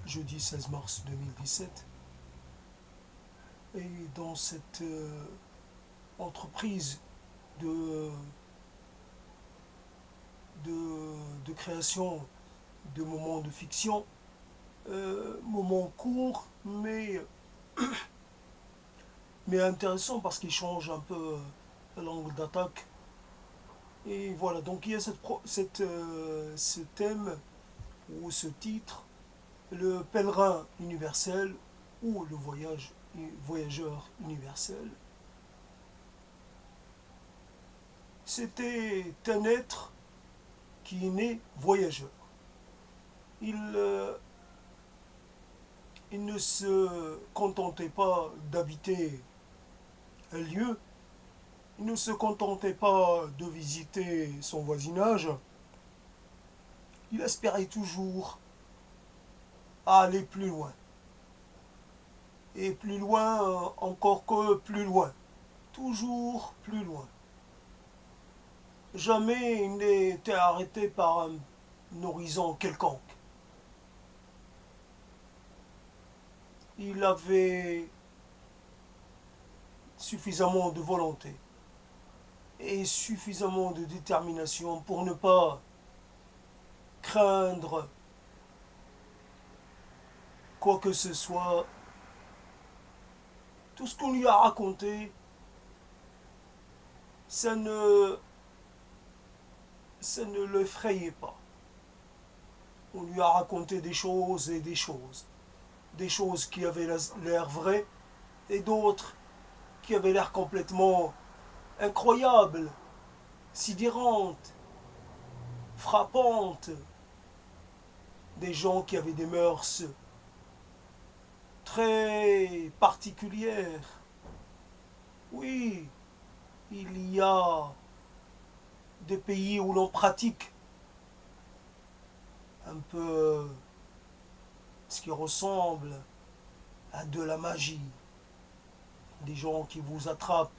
jeudi 16 mars 2017. Et dans cette entreprise de, de création de moments de fiction, moments courts, mais intéressants parce qu'ils changent un peu l'angle d'attaque. Et voilà, donc il y a ce thème ou ce titre, le pèlerin universel ou le voyageur universel. C'était un être qui est né voyageur. Il, euh, il ne se contentait pas d'habiter un lieu, il ne se contentait pas de visiter son voisinage, il espérait toujours aller plus loin. Et plus loin, encore que plus loin. Toujours plus loin. Jamais il n'était arrêté par un horizon quelconque. Il avait suffisamment de volonté et suffisamment de détermination pour ne pas craindre quoi que ce soit. Tout ce qu'on lui a raconté, ça ne, ça ne l'effrayait pas. On lui a raconté des choses et des choses. Des choses qui avaient l'air vraies et d'autres qui avaient l'air complètement incroyables, sidérantes, frappantes. Des gens qui avaient des mœurs très particulières. Oui, il y a des pays où l'on pratique un peu ce qui ressemble à de la magie. Des gens qui vous attrapent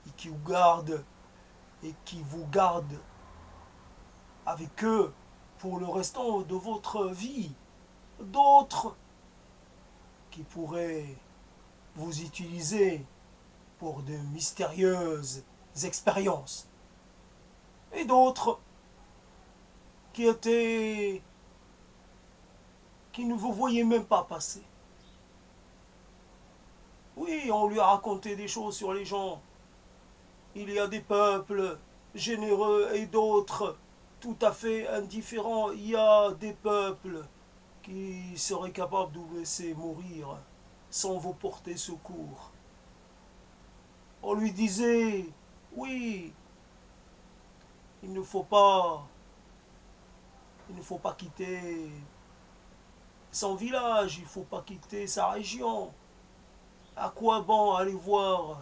et qui vous gardent avec eux pour le restant de votre vie. D'autres qui pourraient vous utiliser pour de mystérieuses expériences. Et d'autres qui ne vous voyaient même pas passer. Oui, on lui a raconté des choses sur les gens. Il y a des peuples généreux et d'autres tout à fait indifférents. Il y a des peuples qui seraient capables de vous laisser mourir sans vous porter secours. On lui disait, oui, il ne faut pas, il ne faut pas quitter son village, il ne faut pas quitter sa région. À quoi bon aller voir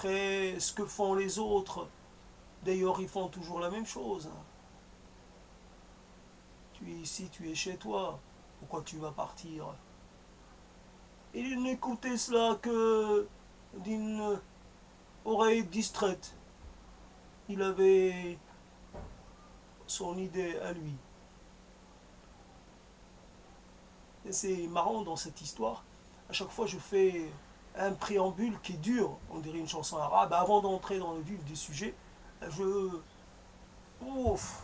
ce que font les autres? D'ailleurs, ils font toujours la même chose. Tu es ici, tu es chez toi. Pourquoi tu vas partir? Et il n'écoutait cela que d'une oreille distraite. Il avait son idée à lui. Et c'est marrant dans cette histoire. À chaque fois, je fais un préambule qui dure, on dirait une chanson arabe. Avant d'entrer dans le vif du sujet, je. Ouf,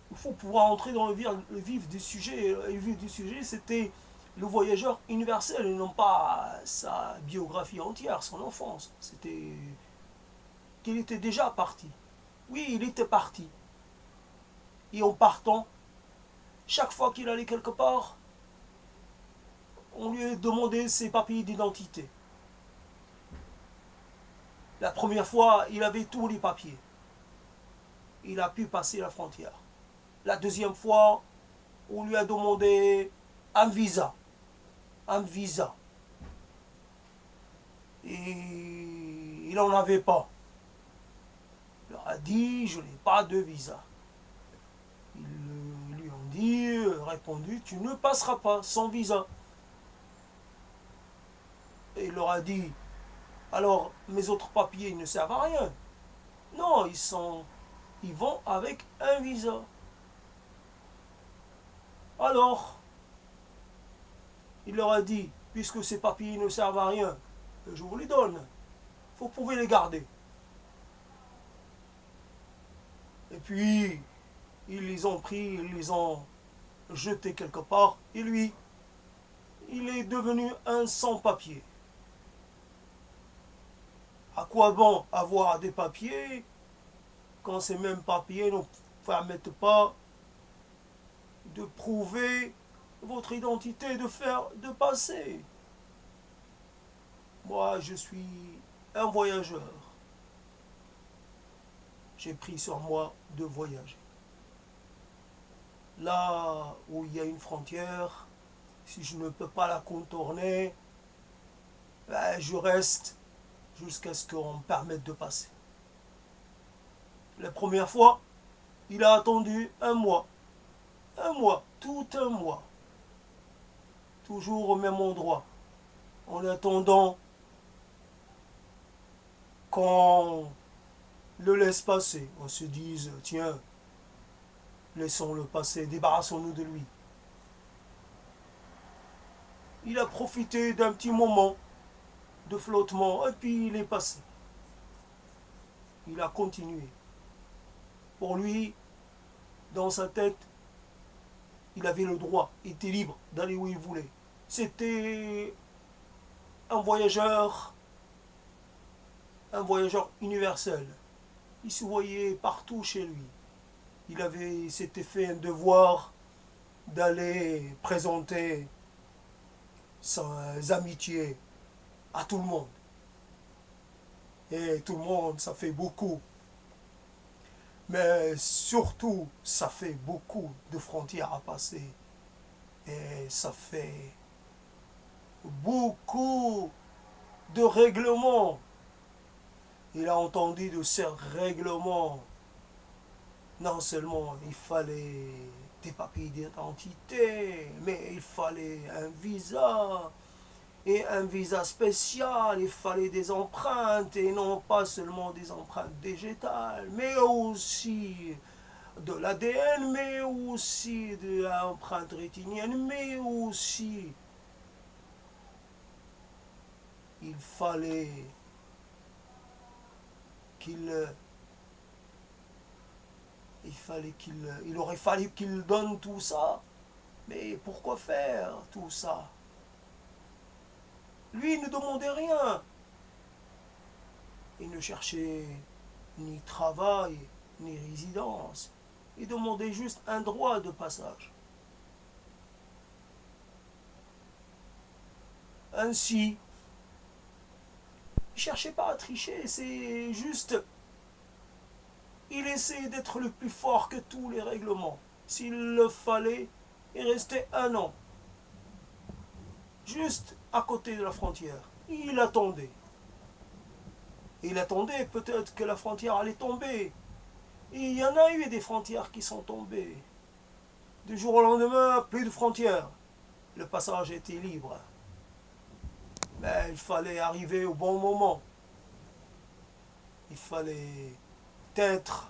il faut pouvoir entrer dans le vif du sujet. Et le vif du sujet, c'était le voyageur universel et non pas sa biographie entière, son enfance. C'était qu'il était déjà parti. Oui, il était parti. Et en partant, chaque fois qu'il allait quelque part, on lui demandait ses papiers d'identité. La première fois, il avait tous les papiers. Il a pu passer la frontière. La deuxième fois, on lui a demandé un visa. Un visa. Et il n'en avait pas. Il leur a dit, je n'ai pas de visa. Ils lui ont dit, répondu, tu ne passeras pas sans visa. Et il leur a dit, alors mes autres papiers ne servent à rien. Non, ils vont avec un visa. Alors, il leur a dit, puisque ces papiers ne servent à rien, je vous les donne. Vous pouvez les garder. Et puis, ils les ont pris, ils les ont jetés quelque part. Et lui, il est devenu un sans-papier. À quoi bon avoir des papiers quand ces mêmes papiers ne permettent pas de prouver votre identité, de passer. Moi, je suis un voyageur. J'ai pris sur moi de voyager. Là où il y a une frontière, si je ne peux pas la contourner, ben, je reste jusqu'à ce qu'on me permette de passer. La première fois, il a attendu un mois, tout un mois, toujours au même endroit, en attendant qu'on le laisse passer. On se dise, tiens, laissons-le passer, débarrassons-nous de lui. Il a profité d'un petit moment de flottement et puis il est passé. Il a continué. Pour lui, dans sa tête, il avait le droit, il était libre d'aller où il voulait. C'était un voyageur universel. Il se voyait partout chez lui. S'était fait un devoir d'aller présenter ses amitiés à tout le monde. Et tout le monde, ça fait beaucoup. Mais surtout, ça fait beaucoup de frontières à passer. Et ça fait beaucoup de règlements. Il a entendu de ces règlements. Non seulement il fallait des papiers d'identité, mais il fallait un visa. Et un visa spécial, il fallait des empreintes, et non pas seulement des empreintes végétales, mais aussi de l'ADN, mais aussi de l'empreinte rétinienne, mais aussi il fallait qu'il il aurait fallu qu'il donne tout ça. Mais pourquoi faire tout ça? Lui ne demandait rien. Il ne cherchait ni travail, ni résidence. Il demandait juste un droit de passage. Ainsi, il ne cherchait pas à tricher, c'est juste, il essayait d'être le plus fort que tous les règlements. S'il le fallait, il restait un an, juste à côté de la frontière. Il attendait. Il attendait peut-être que la frontière allait tomber. Et il y en a eu des frontières qui sont tombées. Du jour au lendemain, plus de frontières. Le passage était libre. Mais il fallait arriver au bon moment. Il fallait être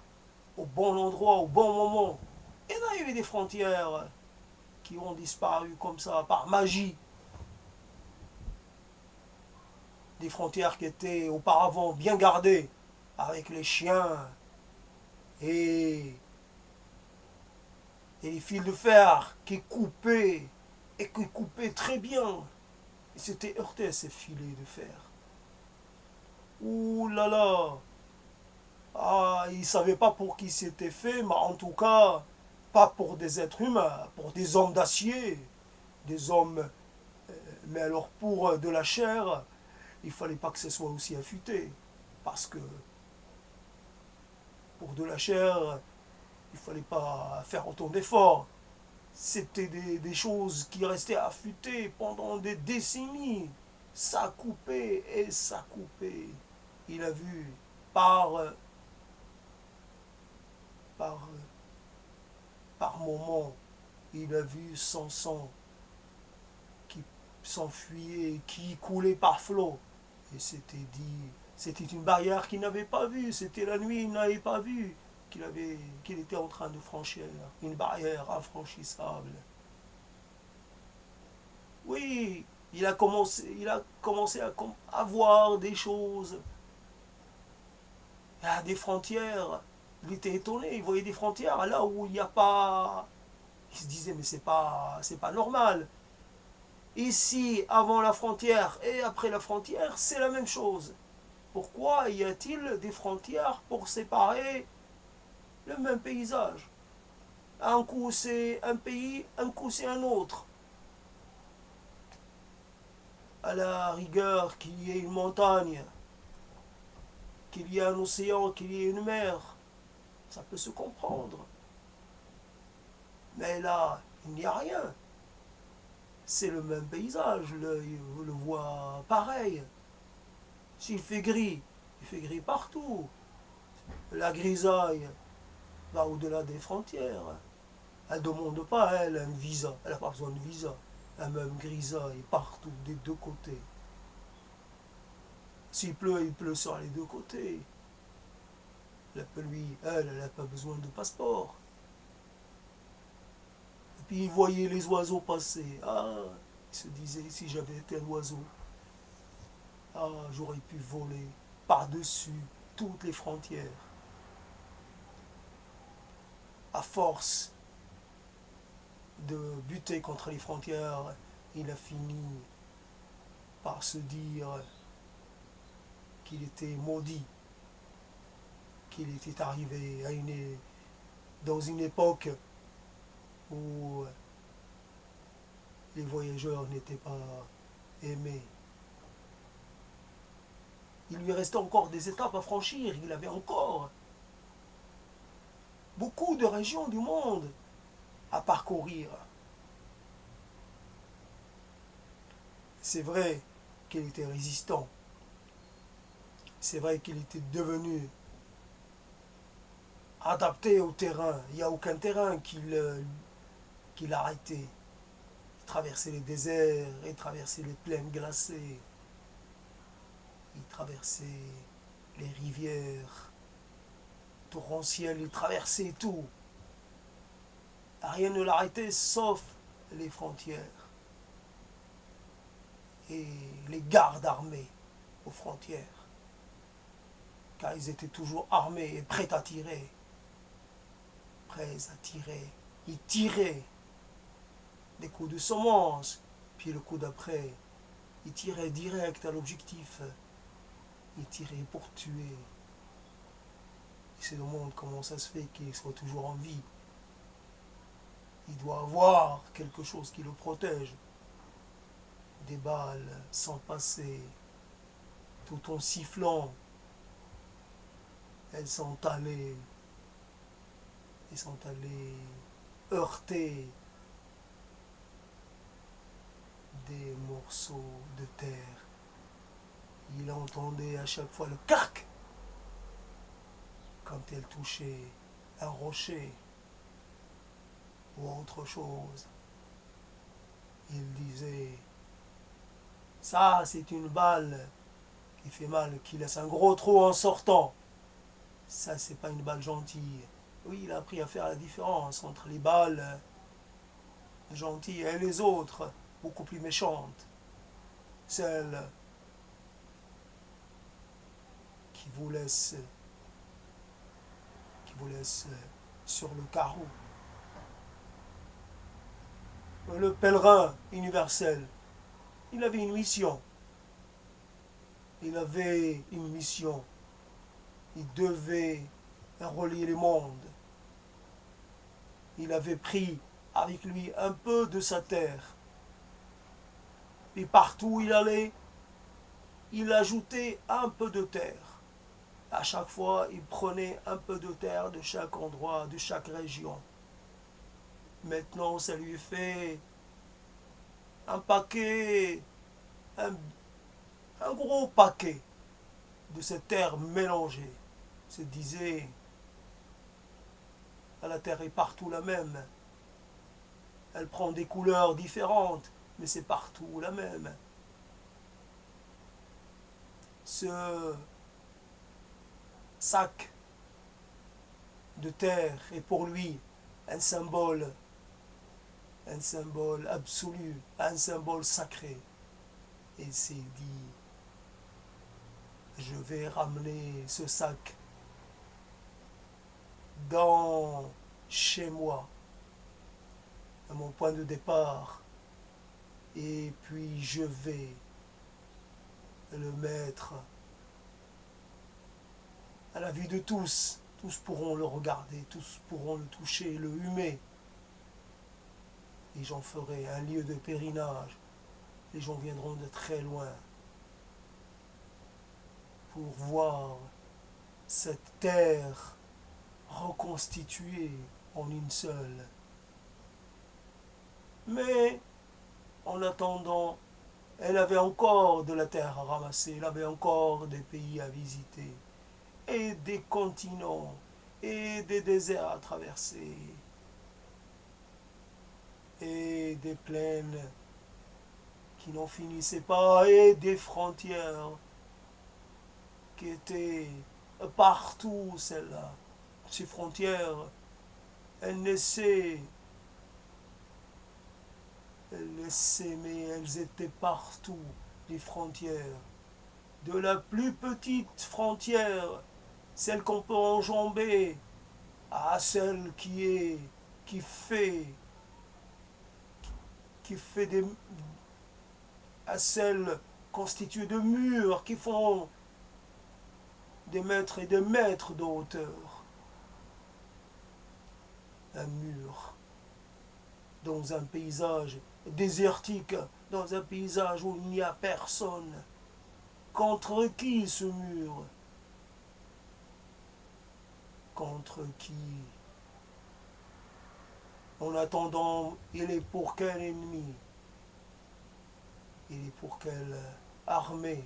au bon endroit, au bon moment. Il y en a eu des frontières qui ont disparu comme ça, par magie. Des frontières qui étaient auparavant bien gardées, avec les chiens et les fils de fer qui coupaient, et qui coupaient très bien. Ils s'étaient heurtés, ces filets de fer. Ouh là là. Ah, ils ne savaient pas pour qui c'était fait, mais en tout cas, pas pour des êtres humains, pour des hommes d'acier, des hommes, mais alors pour de la chair, il ne fallait pas que ce soit aussi affûté, parce que pour de la chair, il ne fallait pas faire autant d'efforts. C'était des choses qui restaient affûtées pendant des décennies. Ça coupait et ça coupait. Il a vu par, par, par moment, il a vu son sang qui s'enfuyait, qui coulait par flot. Et c'était dit, c'était une barrière qu'il n'avait pas vue, c'était la nuit, il n'avait pas vu qu'il était en train de franchir une barrière infranchissable. Oui, il a commencé à voir des choses, à des frontières. Il était étonné, il voyait des frontières là où il n'y a pas. Il se disait, mais c'est pas normal. Ici, avant la frontière et après la frontière, c'est la même chose. Pourquoi y a-t-il des frontières pour séparer le même paysage? Un coup c'est un pays, un coup c'est un autre. À la rigueur qu'il y ait une montagne, qu'il y ait un océan, qu'il y ait une mer, ça peut se comprendre. Mais là, il n'y a rien. C'est le même paysage, l'œil le voit pareil. S'il fait gris, il fait gris partout. La grisaille va au-delà des frontières. Elle ne demande pas, elle, un visa. Elle n'a pas besoin de visa. La même grisaille partout, des deux côtés. S'il pleut, il pleut sur les deux côtés. Elle n'a pas besoin de passeport. Et puis il voyait les oiseaux passer. Ah, il se disait, si j'avais été un oiseau, ah, j'aurais pu voler par-dessus toutes les frontières. À force de buter contre les frontières, il a fini par se dire qu'il était maudit, qu'il était arrivé dans une époque où les voyageurs n'étaient pas aimés. Il lui restait encore des étapes à franchir, il avait encore beaucoup de régions du monde à parcourir. C'est vrai qu'il était résistant, c'est vrai qu'il était devenu adapté au terrain. Il n'y a aucun terrain qu'il arrêtait. Il traversait les déserts, il traversait les plaines glacées, il traversait les rivières torrentielles, il traversait tout. Rien ne l'arrêtait sauf les frontières et les gardes armés aux frontières. Car ils étaient toujours armés et prêts à tirer. Prêts à tirer. Ils tiraient des coups de semence, puis le coup d'après, ils tiraient direct à l'objectif. Ils tiraient pour tuer. Et c'est le monde, comment ça se fait qu'il soit toujours en vie. Il doit avoir quelque chose qui le protège. Des balles sans passer, tout en sifflant. Elles sont allées heurter des morceaux de terre. Il entendait à chaque fois le carc quand elle touchait un rocher ou autre chose. Il disait, ça c'est une balle qui fait mal, qui laisse un gros trou en sortant. Ça c'est pas une balle gentille. Oui, il a appris à faire la différence entre les balles gentilles et les autres, beaucoup plus méchantes. Celles qui vous laissent, sur le carreau. Le pèlerin universel, il avait une mission. Il avait une mission. Il devait relier les mondes. Il avait pris avec lui un peu de sa terre. Et partout où il allait, il ajoutait un peu de terre. À chaque fois, il prenait un peu de terre de chaque endroit, de chaque région. Maintenant, ça lui fait un paquet, un, un gros paquet de cette terre mélangée. Il se disait, la terre est partout la même. Elle prend des couleurs différentes, mais c'est partout la même. Ce sac de terre est pour lui un symbole un symbole absolu, un symbole sacré. Et s'est dit, je vais ramener ce sac dans chez moi, à mon point de départ, et puis je vais le mettre à la vue de tous. Tous pourront le regarder, tous pourront le toucher, le humer. Et j'en ferai un lieu de pèlerinage. Les gens viendront de très loin pour voir cette terre reconstituée en une seule. Mais en attendant, elle avait encore de la terre à ramasser, elle avait encore des pays à visiter, et des continents, et des déserts à traverser, et des plaines qui n'en finissaient pas, et des frontières qui étaient partout, celles-là. Ces frontières, elles naissaient, mais elles étaient partout, les frontières. De la plus petite frontière, celle qu'on peut enjamber, à celle qui fait, qui fait des, à celle constituée de murs qui font des mètres et des mètres de hauteur. Un mur dans un paysage désertique, dans un paysage où il n'y a personne. Contre qui ce mur? Contre qui? En attendant, il est pour quel ennemi? Il est pour quelle armée?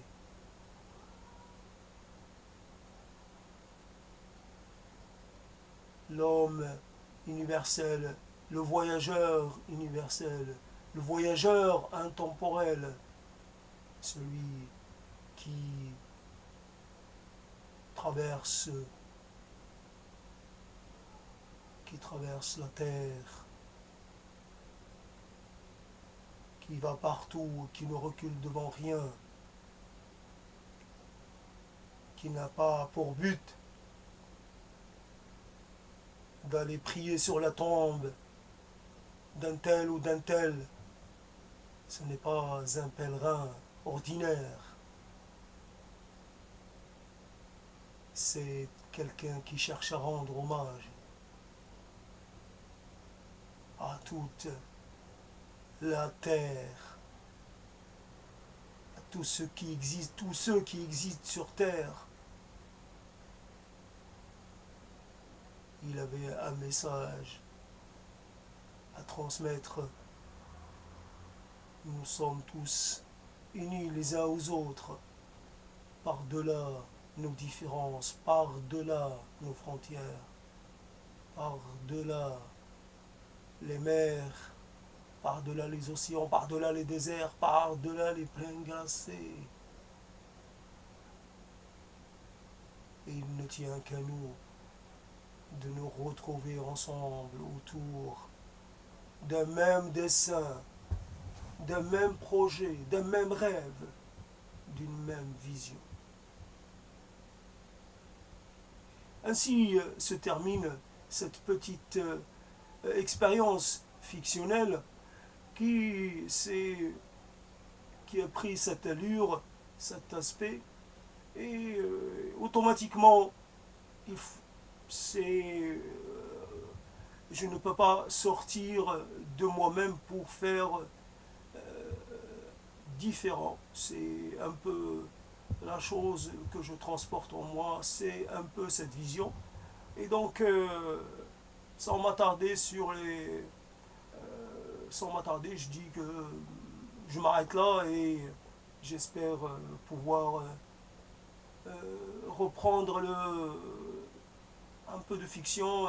L'homme universel, le voyageur universel, le voyageur intemporel, celui qui traverse, la terre, qui va partout, qui ne recule devant rien, qui n'a pas pour but d'aller prier sur la tombe d'un tel ou d'un tel. Ce n'est pas un pèlerin ordinaire. C'est quelqu'un qui cherche à rendre hommage à toute la terre, à tout ce qui existe, tous ceux qui existent sur terre. Il avait un message à transmettre. Nous sommes tous unis les uns aux autres, par-delà nos différences, par-delà nos frontières, par-delà les mers, par-delà les océans, par-delà les déserts, par-delà les plaines glacées. Et il ne tient qu'à nous de nous retrouver ensemble autour d'un même dessein, d'un même projet, d'un même rêve, d'une même vision. Ainsi se termine cette petite expérience fictionnelle qui a pris cette allure, cet aspect, et automatiquement, je ne peux pas sortir de moi-même pour faire différent. C'est un peu la chose que je transporte en moi, c'est un peu cette vision. Et donc, sans m'attarder sans m'attarder, je dis que je m'arrête là et j'espère pouvoir reprendre un peu de fiction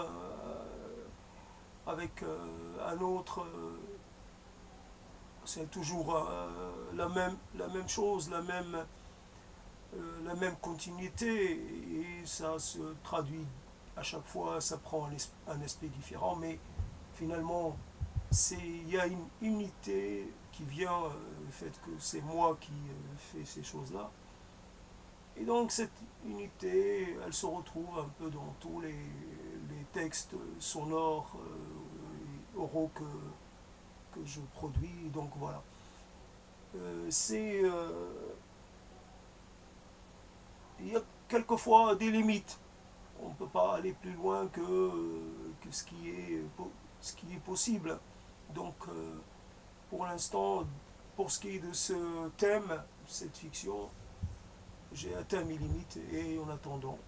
avec un autre. C'est toujours la même chose, la même continuité, et ça se traduit à chaque fois, ça prend un aspect différent, mais finalement, il y a une unité qui vient du fait que c'est moi qui fais ces choses-là. Et donc cette unité, elle se retrouve un peu dans tous les textes sonores, oraux que je produis. Donc voilà. C'est il y a quelquefois des limites. On ne peut pas aller plus loin que ce qui est possible. Donc, pour l'instant, pour ce qui est de ce thème, cette fiction, j'ai atteint mes limites et en attendant,